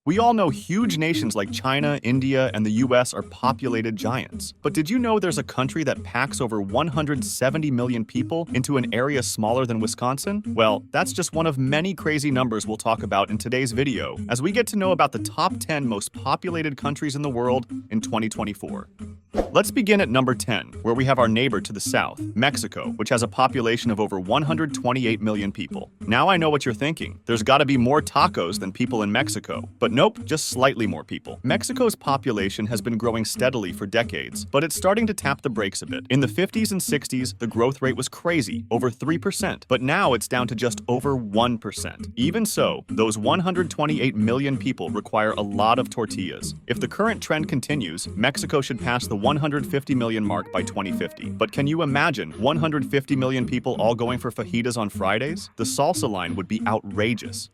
We all know huge nations like China, India, and the US are populated giants. But did you know there's a country that packs over 170 million people into an area smaller than Wisconsin? Well, that's just one of many crazy numbers we'll talk about in today's video as we get to know about the top 10 most populated countries in the world in 2024. Let's begin at number 10, where we have our neighbor to the south, Mexico, which has a population of over 128 million people. Now I know what you're thinking. There's gotta be more tacos than people in Mexico. But nope, just slightly more people. Mexico's population has been growing steadily for decades, but it's starting to tap the brakes a bit. In the 50s and 60s, the growth rate was crazy, over 3%, but now it's down to just over 1%. Even so, those 128 million people require a lot of tortillas. If the current trend continues, Mexico should pass the 150 million mark by 2050. But can you imagine 150 million people all going for fajitas on Fridays? The salsa line would be outrageous.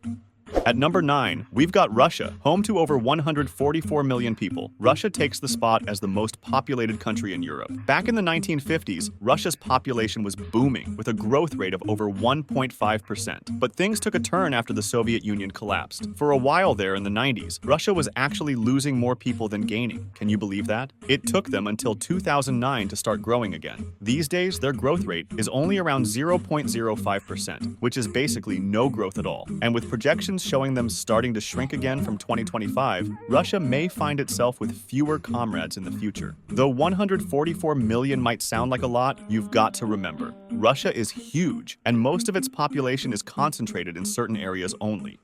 At number 9, we've got Russia, home to over 144 million people. Russia takes the spot as the most populated country in Europe. Back in the 1950s, Russia's population was booming, with a growth rate of over 1.5%. But things took a turn after the Soviet Union collapsed. For a while there in the 90s, Russia was actually losing more people than gaining. Can you believe that? It took them until 2009 to start growing again. These days, their growth rate is only around 0.05%, which is basically no growth at all. And with projections showing them starting to shrink again from 2025, Russia may find itself with fewer comrades in the future. Though 144 million might sound like a lot, you've got to remember, Russia is huge, and most of its population is concentrated in certain areas only.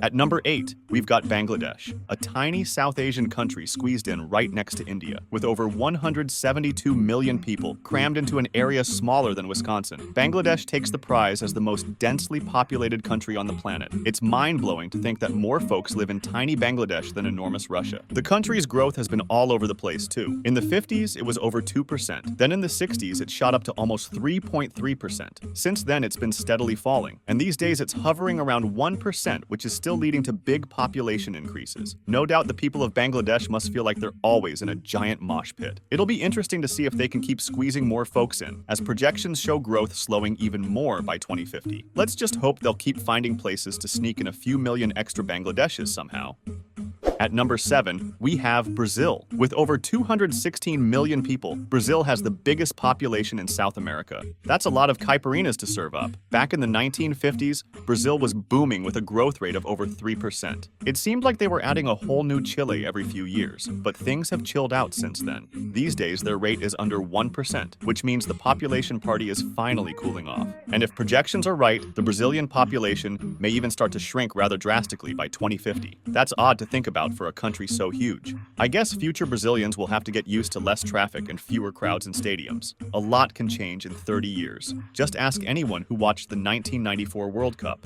At number 8, we've got Bangladesh, a tiny South Asian country squeezed in right next to India, with over 172 million people crammed into an area smaller than Wisconsin. Bangladesh takes the prize as the most densely populated country on the planet. It's mind-blowing to think that more folks live in tiny Bangladesh than enormous Russia. The country's growth has been all over the place too. In the 50s, it was over 2%. Then in the 60s, it shot up to almost 3.3%. Since then, it's been steadily falling, and these days it's hovering around 1%, which is still leading to big population increases. No doubt the people of Bangladesh must feel like they're always in a giant mosh pit. It'll be interesting to see if they can keep squeezing more folks in, as projections show growth slowing even more by 2050. Let's just hope they'll keep finding places to sneak in a few million extra Bangladeshis somehow. At number 7, we have Brazil. With over 216 million people, Brazil has the biggest population in South America. That's a lot of caipirinhas to serve up. Back in the 1950s, Brazil was booming with a growth rate of over 3%. It seemed like they were adding a whole new Chile every few years, but things have chilled out since then. These days, their rate is under 1%, which means the population party is finally cooling off. And if projections are right, the Brazilian population may even start to shrink rather drastically by 2050. That's odd to think about for a country so huge. I guess future Brazilians will have to get used to less traffic and fewer crowds in stadiums. A lot can change in 30 years. Just ask anyone who watched the 1994 World Cup.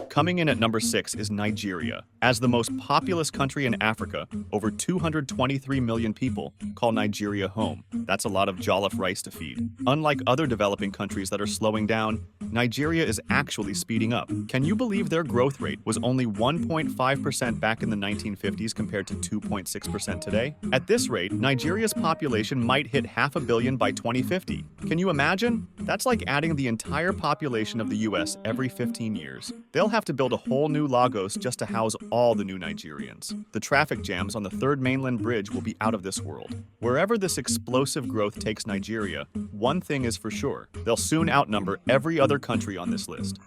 Coming in at number 6 is Nigeria. As the most populous country in Africa, over 223 million people call Nigeria home. That's a lot of jollof rice to feed. Unlike other developing countries that are slowing down, Nigeria is actually speeding up. Can you believe their growth rate was only 1.5% back in the 1950s compared to 2.6% today? At this rate, Nigeria's population might hit 500 million by 2050. Can you imagine? That's like adding the entire population of the US every 15 years. They'll have to build a whole new Lagos just to house all the new Nigerians. The traffic jams on the Third Mainland Bridge will be out of this world. Wherever this explosive growth takes Nigeria, one thing is for sure, they'll soon outnumber every other country on this list.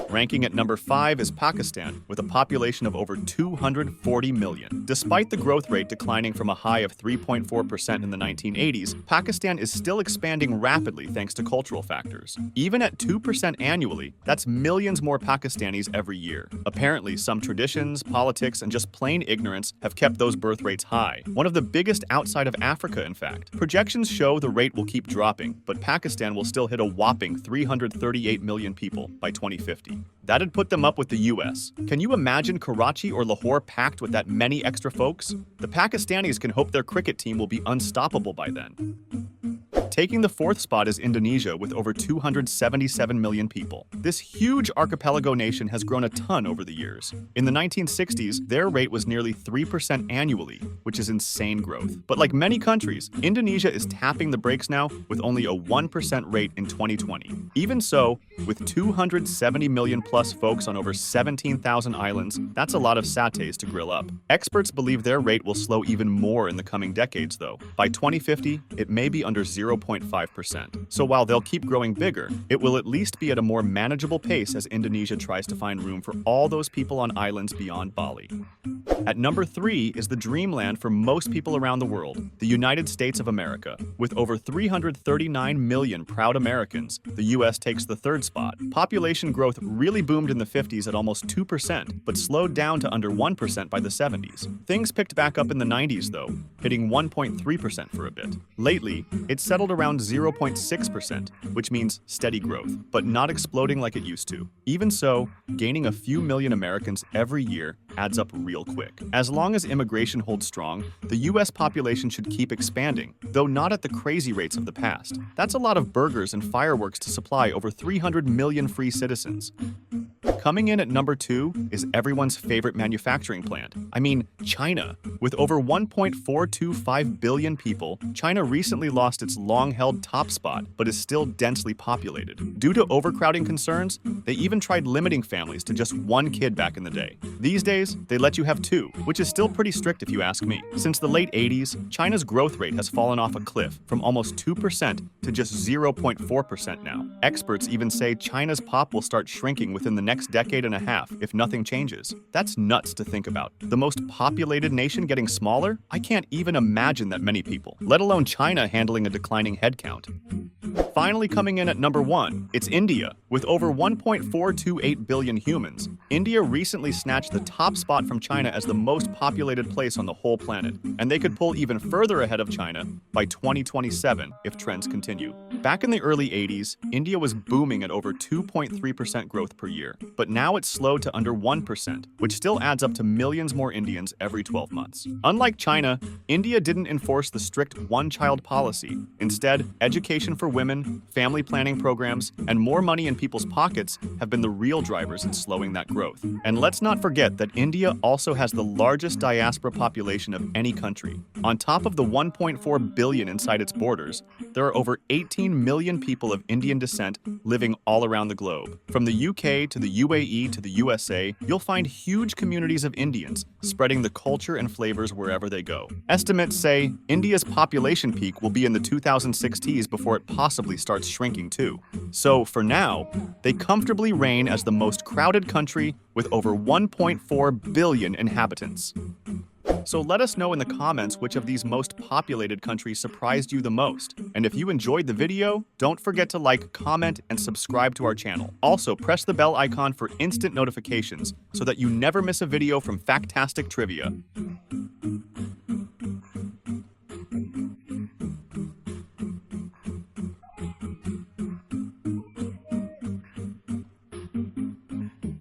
Ranking at number 5 is Pakistan, with a population of over 240 million. Despite the growth rate declining from a high of 3.4% in the 1980s, Pakistan is still expanding rapidly thanks to cultural factors. Even at 2% annually, that's millions more Pakistanis every year. Apparently, some traditions, politics, and just plain ignorance have kept those birth rates high. One of the biggest outside of Africa, in fact. Projections show the rate will keep dropping, but Pakistan will still hit a whopping 338 million people by 2050. That'd put them up with the US. Can you imagine Karachi or Lahore packed with that many extra folks? The Pakistanis can hope their cricket team will be unstoppable by then. Taking the fourth spot is Indonesia with over 277 million people. This huge archipelago nation has grown a ton over the years. In the 1960s, their rate was nearly 3% annually, which is insane growth. But like many countries, Indonesia is tapping the brakes now with only a 1% rate in 2020. Even so, with 270 million plus folks on over 17,000 islands, that's a lot of satays to grill up. Experts believe their rate will slow even more in the coming decades, though. By 2050, it may be under 0.5%. So while they'll keep growing bigger, it will at least be at a more manageable pace as Indonesia tries to find room for all those people on islands beyond Bali. At number 3 is the dreamland for most people around the world, the United States of America. With over 339 million proud Americans, the US takes the third spot. Population growth really boomed in the 50s at almost 2%, but slowed down to under 1% by the 70s. Things picked back up in the 90s, though, hitting 1.3% for a bit. Lately, it's settled around 0.6%, which means steady growth, but not exploding like it used to. Even so, gaining a few million Americans every year adds up real quick. As long as immigration holds strong, the US population should keep expanding, though not at the crazy rates of the past. That's a lot of burgers and fireworks to supply over 300 million free citizens. Coming in at number 2 is everyone's favorite manufacturing plant. I mean, China. With over 1.425 billion people, China recently lost its long-held top spot, but is still densely populated. Due to overcrowding concerns, they even tried limiting families to just 1 kid back in the day. These days, they let you have 2, which is still pretty strict if you ask me. Since the late 80s, China's growth rate has fallen off a cliff from almost 2% to just 0.4% now. Experts even say China's pop will start shrinking within the next decade and a half if nothing changes. That's nuts to think about. The most populated nation getting smaller? I can't even imagine that many people, let alone China handling a declining headcount. Finally coming in at number 1, it's India. With over 1.428 billion humans, India recently snatched the top spot from China as the most populated place on the whole planet, and they could pull even further ahead of China by 2027 if trends continue. Back in the early 80s, India was booming at over 2.3% growth per year, but now it's slowed to under 1%, which still adds up to millions more Indians every 12 months. Unlike China, India didn't enforce the strict one-child policy. Instead, education for women, family planning programs, and more money in people's pockets have been the real drivers in slowing that growth. And let's not forget that India also has the largest diaspora population of any country. On top of the 1.4 billion inside its borders, there are over 18 million people of Indian descent living all around the globe. From the UK to the UAE to the USA, you'll find huge communities of Indians spreading the culture and flavors wherever they go. Estimates say India's population peak will be in the 2060s before it possibly starts shrinking too. So for now, they comfortably reign as the most crowded country with over 1.4 billion inhabitants. So let us know in the comments which of these most populated countries surprised you the most. And if you enjoyed the video, don't forget to like, comment, and subscribe to our channel. Also, press the bell icon for instant notifications so that you never miss a video from Factastic Trivia.